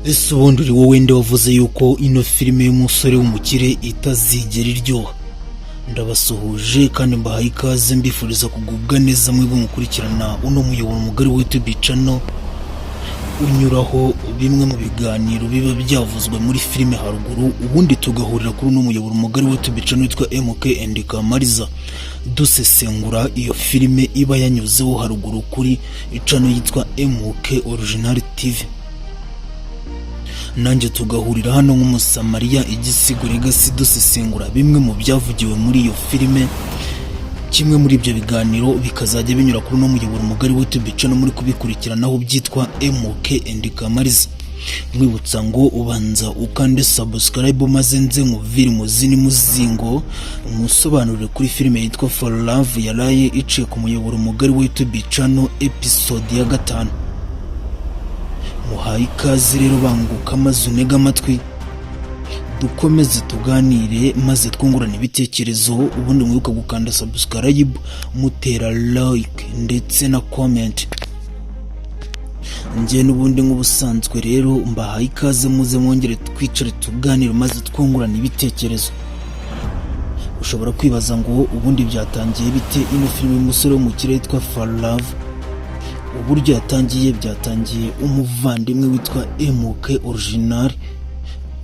Ese ubundi uri wowe nde wavuze yuko ino filime y'umusore w'umukire itazigera iryoha? Ndabasuhuje kandi mbahaye ikaze mbifuriza kugubwa neza mwebwe mukurikirana uno muyoboro mugari wa YouTube channel unyuraho bimwe mu biganiro biba byavuzwe muri filime haruguru, ubundi tugahurira kuri uno muyoboro mugari wa YouTube channel witwa MK and Kamariza dusesengura iyo filime iba yanyuzeho haruguru kuri channel yitwa MK Original TV. Nanjye tugahurira hano nk'umusamariya igisigo Legacy dusesengura bimwe mu byavugiwe muri iyo filime. Kimwe muri ibyo biganiro bikazajya binyura kuri no muyoboro mugari wa YouTube channel muri kubikurikiranaho byitwa MK and Kamariza. Mwibutsa ngo ubanza ukande subscribe maze nze muviri muzini muzingo musobanurire kuri filime yitwa For Love yaraye iciye ku muyoboro mugari wa YouTube channel episode ya 5. Muhaye ikaze rero banguka maze unega amatwi dukomeze tuganire maze twungurana ibitekerezo, ubundi mwibuka gukanda subscribe mutera like ndetse na comment. Ngiye n'ubundi nk'ubusanzwe rero mbahaye ikaze muze mwongere twicare tuganire maze twungurana ibitekerezo. Ushobora kwibaza ngo ubundi byatangiye bite ino filime y'umusore w'umukire yitwa For Love? Uburyo byatangiye umuvandimwe witwa MK Original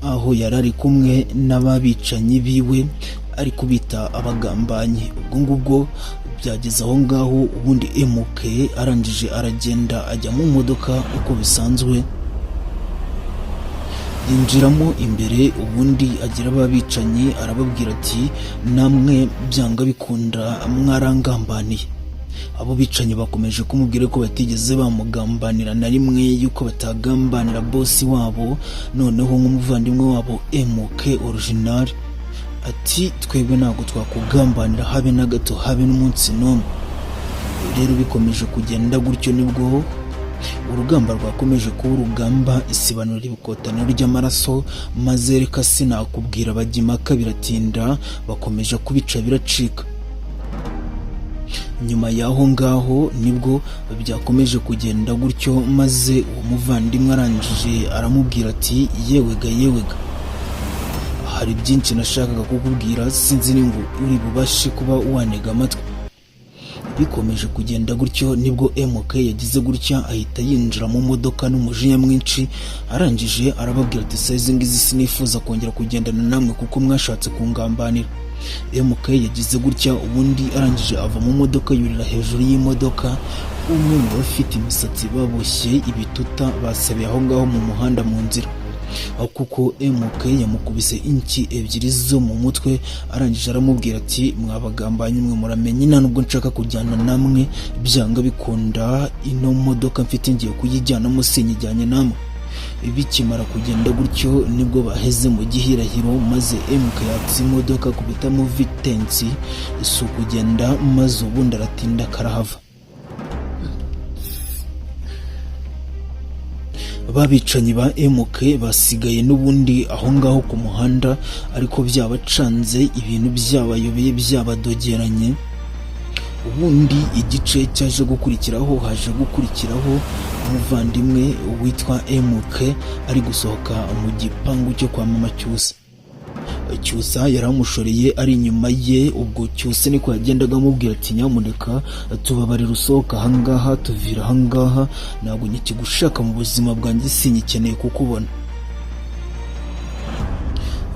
aho yarari kumwe n'ababicanyi biwe ari kubita abagambanyi. Ubwo ngubwo byageze aho ngaho ubundi MK arangije aragenda ajya mu modoka uko bisanzwe yinjiramo imbere, ubundi agira ababicanyi arababwira ati namwe byanga bikunda mwarangambaniye. Abo bicanyi bakomeje kumubwira ko batigeze bamugambanira na rimwe, yuko batagambanira boss wabo, noneho nk'umuvandimwe wabo MK Original ati twebwe ntabwo twakugambanira habe na gato habe n'umunsi n'umwe. Rero bikomeje kugenda gutyo nibwo urugamba rwakomeje kuba urugamba isibanura ibikotaniro ry'amaraso, maze reka sinakubwira bagimaka biratinda bakomeje kubica biracika. Nyuma yaho ngaho nibwo byakomeje kugenda gutyo, maze uwo muvandimwe arangije aramubwira ati yewega hari byinshi nashakaga kukubwira, sinzi ngo uri bubashe kuba wanega amatwi. Bikomeje kugenda gutyo nibwo MK yagize gutya ahita yinjira mu modoka n'umujinya mwinshi, arangije arababwira ati size ngizi sinifuza kongera kugendana namwe kuko mwashatse kungambanira. MK yagize gutya ubundi arangije ava mu modoka yurira hejuru y'imodoka. Umwe mu bafite imisatsi baboshye ibituta basabye aho ngaho mu muhanda mu nzira, kuko MK yamukubise inki ebyiri zo mu mutwe. Arangije aramubwira ati mwabagambanye mwe muramenye nta nubwo nshaka kujyana namwe, byanga bikunda ino modoka mfite ngiye kuyijyanamo sinyijyanye namwe. Bikimara kugenda gutyo nibwo baheze mu gihirahiro, maze MK yatse imodoka kubitamo vitensi si kugenda, maze ubundi aratinda karahava. Babicanyi ba MK basigaye n'ubundi aho ngaho ku muhanda, ariko byabacanze ibintu byabayobeye byabadogeranye. Ubundi igice cyaje gukurikiraho haje gukurikiraho umuvandimwe witwa MK ari gusohoka mu gipangu cyo kwa mama Cyusa yaramushoreye ari inyuma ye. Ubwo Cyusa niko yagendaga amubwira ati nyamuneka tubabarira usohoka ahangaha tuvira ahangaha, ntabwo nkigushaka mu buzima bwanjye sinyikeneye kukubona.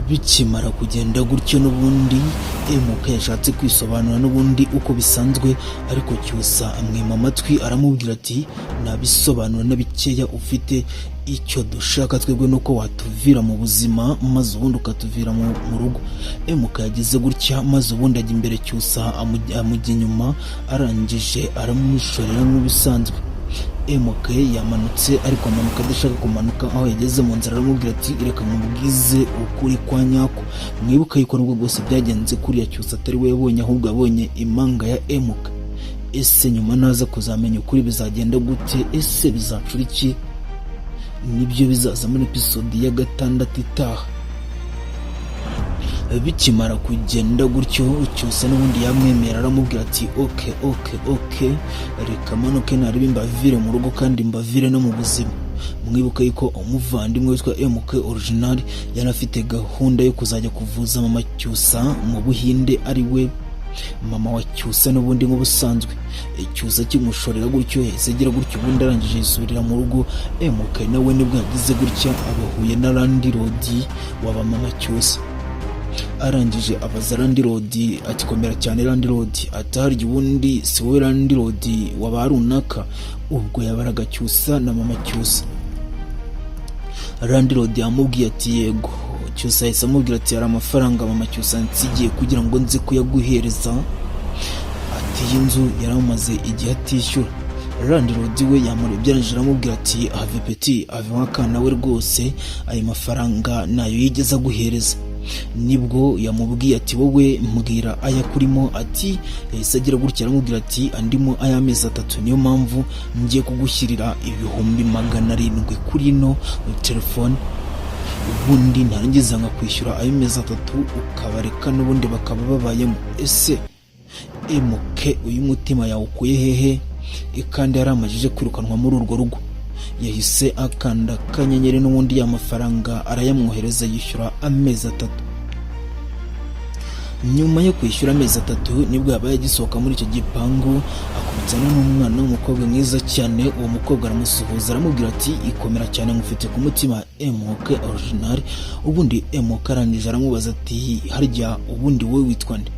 Bikimara kugenda gutyo n'ubundi MK yashatse kwisobanura n'ubundi uko bisanzwe, ariko Cyusa amwima amatwi aramubwira ati nabisobanura na bikeya ufite, icyo dushaka twebwe nuko watuvira mu buzima maze ubundi ukatuvira mu rugo. MK yagize gutya maze ubundi ajya imbere Cyusa amujya inyuma, arangije aramushorera nk'ibisanzwe. MK yamanutse ariko amanuka adashaka kumanuka, aho yageze mu nzira aramubwira ati reka mubwize ukuri kwa nyako. Mwibuka yuko nubwo bwose byagenze kuriya Cyusa atari we yabonye, ahubwo abonye imanga ya MK. Ese nyuma naza kuzamenya ukuri bizagenda gute? Ese bizacura iki? Nibyo bizaza muri episode ya 6 itaha. Bikimara kugenda gutyo cyose n'ubundi yamwemera aramubwira ati okay reka manuke narebe mbavire mu rugo kandi mbavire no mu buzima. mwibuka yuko umuvandimwe witwa MK Original yari afite gahunda yo kuzajya kuvuza mama Cyusa mu Buhinde, ari we mama wa Cyusa n'ubundi nk'ubusanzwe. Cyusa kimushorera gutyo yahise agira gutyo, ubundi arangije yisubirira mu rugo. MK nawe nibwo yagize gutya abahuye na landlord waba mama Cyusa. Arangije abaza landlord ati komera cyane landlord, atari ubundi si wowe landlord waba runaka? Ubwo yabaraga Cyusa na mama Cyusa. Landlord yamubwiye ati yego. Cyusa yahise amubwira ati hari amafaranga mama Cyusa nsigiye kugira ngo nze kuyaguhereza. Ati iyi nzu yaramaze igihe atishyura. Landlord we yamurebye arangije aramubwira ati have petit ave wakana we rwose ayo mafaranga nayo yigeze aguhereza. Nibwo yamubwiye ati wowe mbwira aya kurimo. Ati yahise agira gutya aramubwira ati andimo aya mezi 3, niyo mpamvu ngiye kugushyirira 700 kuri no telefone, ubundi ntarangiza nka kwishyura ayo mezi 3 ukabareka n'ubundi bakaba babayemo. Ese MK uyu mutima yawukuye hehe? Kandi yaramajije kwirukanwa muri urwo rugo. Yahise akanda kanyenyeri n'ubundi ya mafaranga arayamwohereza yishyura amezi 3. Nyuma yo kwishyura amezi 3 nibwo yabaye gisohoka muri icyo gipangu, akubitana n'umwana w'umukobwa mwiza cyane. Uwo mukobwa aramusuhuza aramubwira ati ikomera cyane ngufite ku mutima MK Original. Ubundi MK arangije aramubaza ati harya ubundi wowe witwa nde?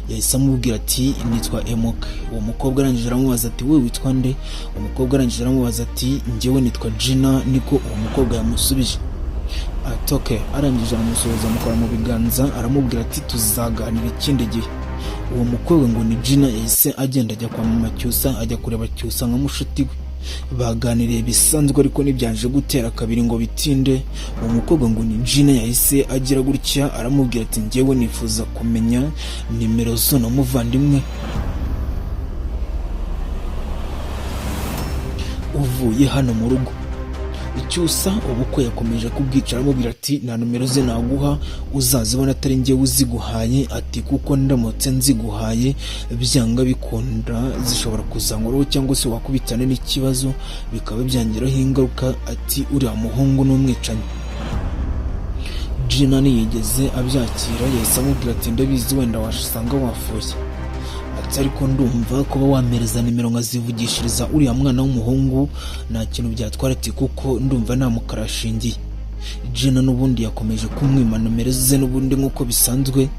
Yahise amubwira ati nitwa MK. Uwo mukobwa arangije aramubaza ati wowe witwa nde? Umukobwa arangije aramubaza ati njyewe nitwa Gina. Niko uwo mukobwa yamusubije. Atoke arangije aramusuhuza amukora mu biganza aramubwira ati tuzaganira ikindi gihe. Uwo mukobwa ngo ni Gina yahise agenda ajya kwa mama Cyusa, ajya kureba Cyusa nka mushuti we. Baganiriye bisanzwe ariko nibyaje gutera kabiri ngo bitinde. Uwo mukobwa ngo ni Gina yahise agira gutya aramubwira ati njyewe nifuza kumenya nimero zo na muvandimwe uvuye hano mu rugo. Cyusa ubukwe yakomeje kubwicara aramubwira ati nta numero ze naguha, uzazibona atari njyewe uziguhaye. Ati kuko ndamutse nziguhaye byanga bikunda zishobora kuzanguraho cyangwa se wakubitana n'ikibazo bikaba byangiraho ingaruka. Ati uriya muhungu n'umwicanyi. Gina ntiyigeze abyakira, yahise amubwira ati ndabizi wenda wasanga wafuye, ariko ndumva kuba wamereza nimero nkazivugishiriza uriya mwana w'umuhungu nta kintu byatwara. Ati kuko ndumva namukarashingiye. Gina n'ubundi yakomeje kumwima nimero ze n'ubundi nk'uko bisanzwe,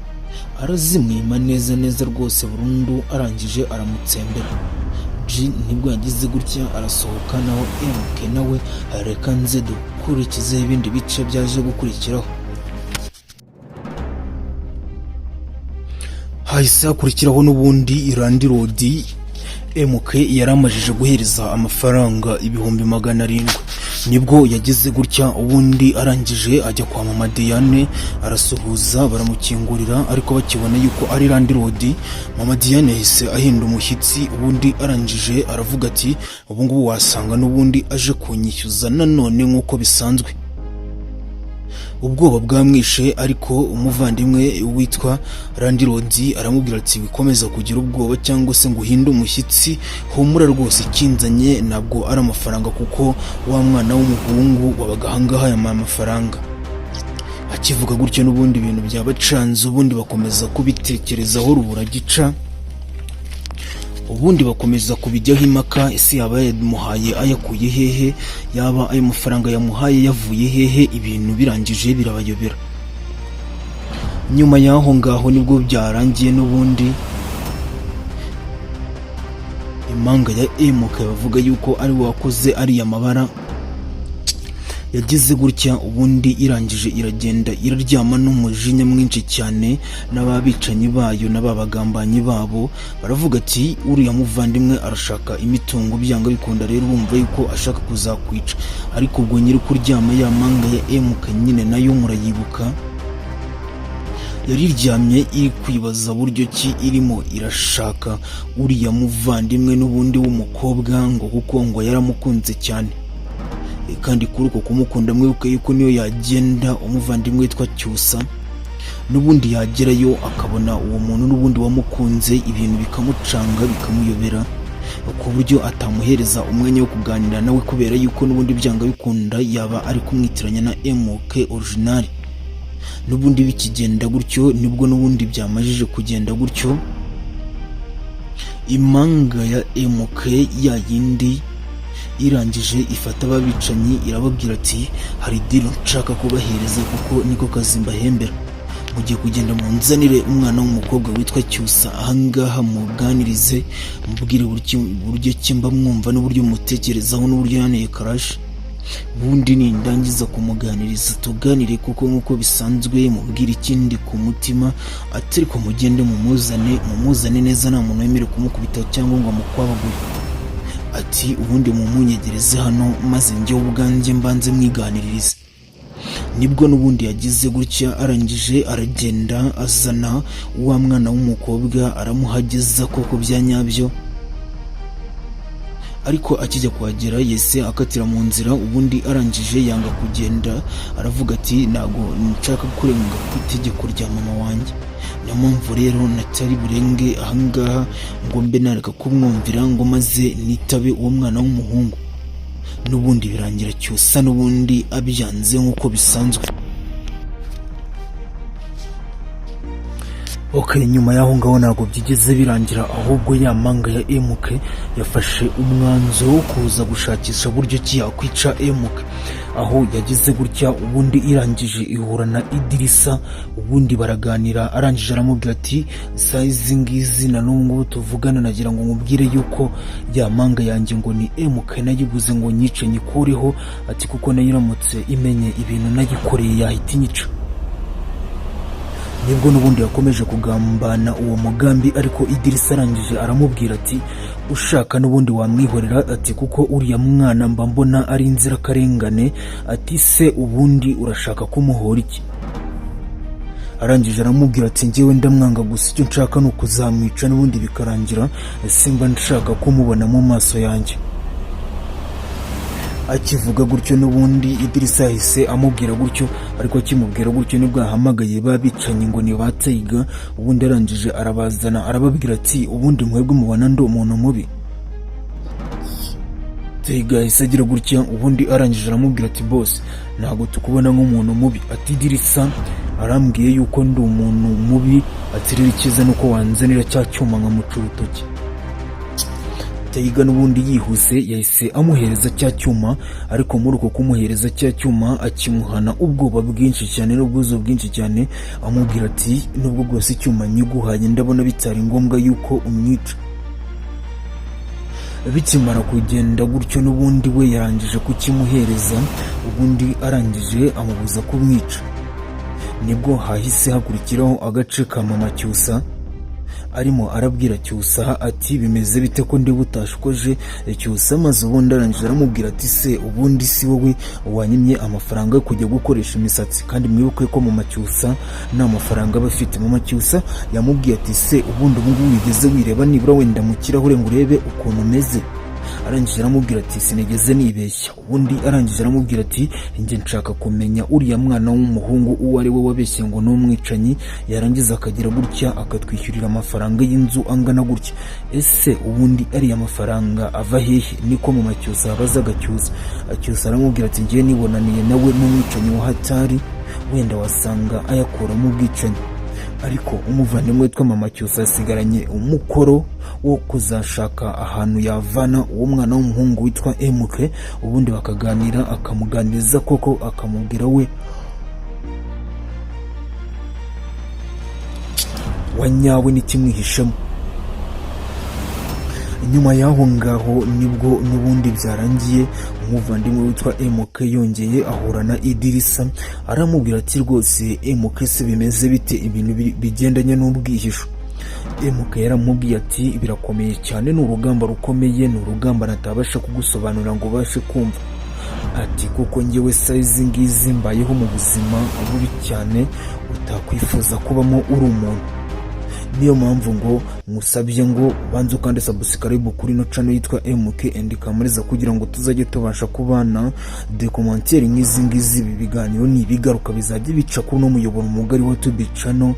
arazimwima neza neza rwose burundu. Arangije aramutsembera. G nibwo yagize gutya arasohoka, naho MK nawe areka nze dukurikize ibindi bice byaje gukurikiraho. Hahise hakurikiraho n'ubundi landlord MK yaramajije guhereza amafaranga 700,000. Nibwo yagize gutya ubundi arangije ajya kwa mama Diane arasuhuza baramukingurira, ariko bakibona yuko ari landlord mama Diane yahise ahinda umushyitsi. Ubundi arangije aravuga ati ubu ngubu wasanga n'ubundi aje kunyishyuza nanone nk'uko bisanzwe. Ubwoba bwamwishe, ariko umuvandimwe witwa landlord aramubwira ati wikomeza kugira ubwoba cyangwa se ngo uhinde umushyitsi, humura rwose ikinzanye ntabwo ari amafaranga kuko wa mwana w'umuhungu wabaga ahangaha aya mafaranga. Akivuga gutyo n'ubundi ibintu byabacanze, ubundi bakomeza kubitekerezaho rubura gica. Ubundi bakomeza kubijyaho impaka, ese yaba yamuhaye ayakuye hehe, yaba ayo mafaranga yamuhaye yavuye hehe. Ibintu birangije birabayobera. Nyuma yaho ngaho nibwo byarangiye n'ubundi impanga ya MK bavuga yuko ari wakoze ari amabara. Yagize gutya ubundi irangije iragenda iraryama n'umujinya mwinshi cyane. N'ababicanyi bayo n'ababagambanyi babo baravuga ati uriya muvandimwe arashaka imitungo byanga bikunda, rero bumva yuko ashaka kuzakwica. Ariko ubwo nyiri kuryama ya manga ya MK nyine nayo murayibuka, yariryamye iri kwibaza buryo ki irimo irashaka uriya muvandimwe n'ubundi w'umukobwa ngo kuko ngo yaramukunze cyane. Kandi kuri uko kumukunda mwibuke yuko niyo yagenda umuvandimwe witwa Cyusa n'ubundi yagerayo akabona uwo muntu n'ubundi wamukunze, ibintu bikamucanga bikamuyobera. ku buryo atamuhereza umwanya wo kuganira nawe kubera yuko n'ubundi byanga bikunda yaba ari kumwitiranya na MK original. N'ubundi bikigenda gutyo nibwo n'ubundi byamajije kugenda gutyo, impanga ya MK ya yindi irangije ifata ababicanyi irababwira ati hari dilo nshaka kubahereza kuko niko kazi mbahembera, mugiye kugenda munzanire umwana w'umukobwa witwa Cyusa ahangaha muganirize mubwire buryo kimba mwumva n'uburyo mutekerezaho n'uburyo yaneye crash, bundi nindangiza kumuganiriza tuganire kuko nkuko bisanzwe mubwira ikindi ku mutima, ati ariko mugende mumuzane neza nta muntu wemerewe kumukubita cyangwa ngo amukwabagure, ati ubundi mumunyegereze hano maze njyewe ubwanjye mbanze mwiganiririze. Nibwo n'ubundi yagize gutya, arangije aragenda azana wa mwana w'umukobwa aramuhageza koko bya nyabyo, ariko akijya kuhagera yese akatira mu nzira. Ubundi arangije yanga kugenda, aravuga ati ntago nshaka kurenga ku itegeko rya mama wanjye, niyo mpamvu rero natari burenge ahangaha ngo mbe nareka kumwumvira ngo maze nitabe uwo mwana w'umuhungu. N'ubundi birangira Cyusa n'ubundi abyanze nk'uko bisanzwe. Nyuma y'aho ngaho ntabwo byigeze birangira, ahubwo ya manga ya MK yafashe umwanzuro wo kuza gushakisha buryo ki yakwica MK, aho yagize gutya ubundi irangije ihura na Idirisa, ubundi baraganira, arangije aramubwira ati size ngizi na n'ubu tuvugana nagira ngo nkubwire yuko ya manga yanjye ngo ni MK nayiguze ngo nyice nyikureho, ati kuko nayiramutse imenye ibintu nayikoreye yahita inyica. Nibwo n'ubundi yakomeje kugambana uwo mugambi, ariko Idirisa arangije aramubwira ati ushaka n'ubundi wamwihorera, ati kuko uriya mwana mba mbona ari inzirakarengane, ati se ubundi urashaka kumuhora iki? Arangije aramubwira ati njyewe ndamwanga, gusa icyo nshaka ni ukuzamwica n'ubundi bikarangira, simba nshaka kumubona mu maso yanjye. Akivuga gutyo n'ubundi Idirisa yahise amubwira gutyo, ariko akimubwira gutyo nibwo ahamagaye babicanye ngo ni bateiga. Ubundi arangije arabazana arababwira ati ubundi mwebwe mubona ndo umuntu mubi? Teiga yahise agira gutya, ubundi arangije aramubwira ati boss ntabwo tukubona nk'umuntu mubi, ati Idirisa arambwiye yuko ndi umuntu mubi, ati rero icyiza nuko wanzanira cya cyuma nkamuca urutoki. Teiga n'ubundi yihuse yahise amuhereza cya cyuma, ariko muri uko kumuhereza cya cyuma akimuhana ubwoba bwinshi cyane n'ubwuzu bwinshi cyane, amubwira ati nubwo bwose icyuma nyiguhaye ndabona bitari ngombwa yuko umwica. Bikimara kugenda gutyo n'ubundi we yarangije kukimuhereza, ubundi arangije amubuza kumwica. Nibwo hahise hakurikiraho agace ka mama Cyusa arimo arabwira Cyusa ati bimeze bite ko ndi butashokoje Cyusa, maze ubundi arangije aramubwira ati se ubundi si wowe wanyimye amafaranga yo kujya gukoresha imisatsi? Kandi mwibuke ko mama Cyusa nta mafaranga bafite. Mama Cyusa yamubwiye ati se ubundi ubu ngubu wigeze wireba nibura wenda mu kirahure ngo urebe ukuntu umeze? Arangije aramubwira ati sinigeze nibeshya. Ubundi arangije aramubwira ati njye nshaka kumenya uriya mwana w'umuhungu uwo ari we wabeshye ngo ni umwicanyi, yarangiza akagira gutya akatwishyurira amafaranga y'inzu angana gutya. Ese ubundi ariya mafaranga ava hehe? Niko mama Cyusa abazaga Cyusa. Cyusa aramubwira ati njye nibonaniye nawe n'umwicanyi wa hatari, wenda wasanga ayakura mu bwicanyi. Ariko umuvandimwe witwa mama Cyusa yasigaranye umukoro wo kuzashaka ahantu yavana uwo mwana w'umuhungu witwa MK, ubundi bakaganira, akamuganiriza koko akamubwira we wanyawe n'ikimwihishamo. Nyuma y'aho ngaho nibwo n'ubundi byarangiye umuvandimwe witwa MK yongeye ahura na Idirisa, aramubwira ati rwose MK se bimeze bite ibintu bigendanye n'ubwihisho? MK yaramubwiye ati birakomeye cyane, ni urugamba rukomeye, ni urugamba natabasha kugusobanurira ngo ubashe kumva. Ati kuko njyewe size ngizi mbayeho mu buzima bubi cyane utakwifuza kubamo uri umuntu. Niyo mpamvu ngo musabye ngo banze kandi subscribe kuri no channel yitwa MK and Kamariza kugira ngo tuzajye tubasha kubana de commentaire nk'izi ngizi. Biganiro ni bigaruka bizajye bica kuri no muyoboro mugari wa YouTube channel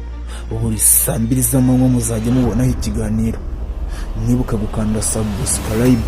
buri saa 2 z'amanywa, muzajya mubona ikiganiro. mwibuke gukanda subscribe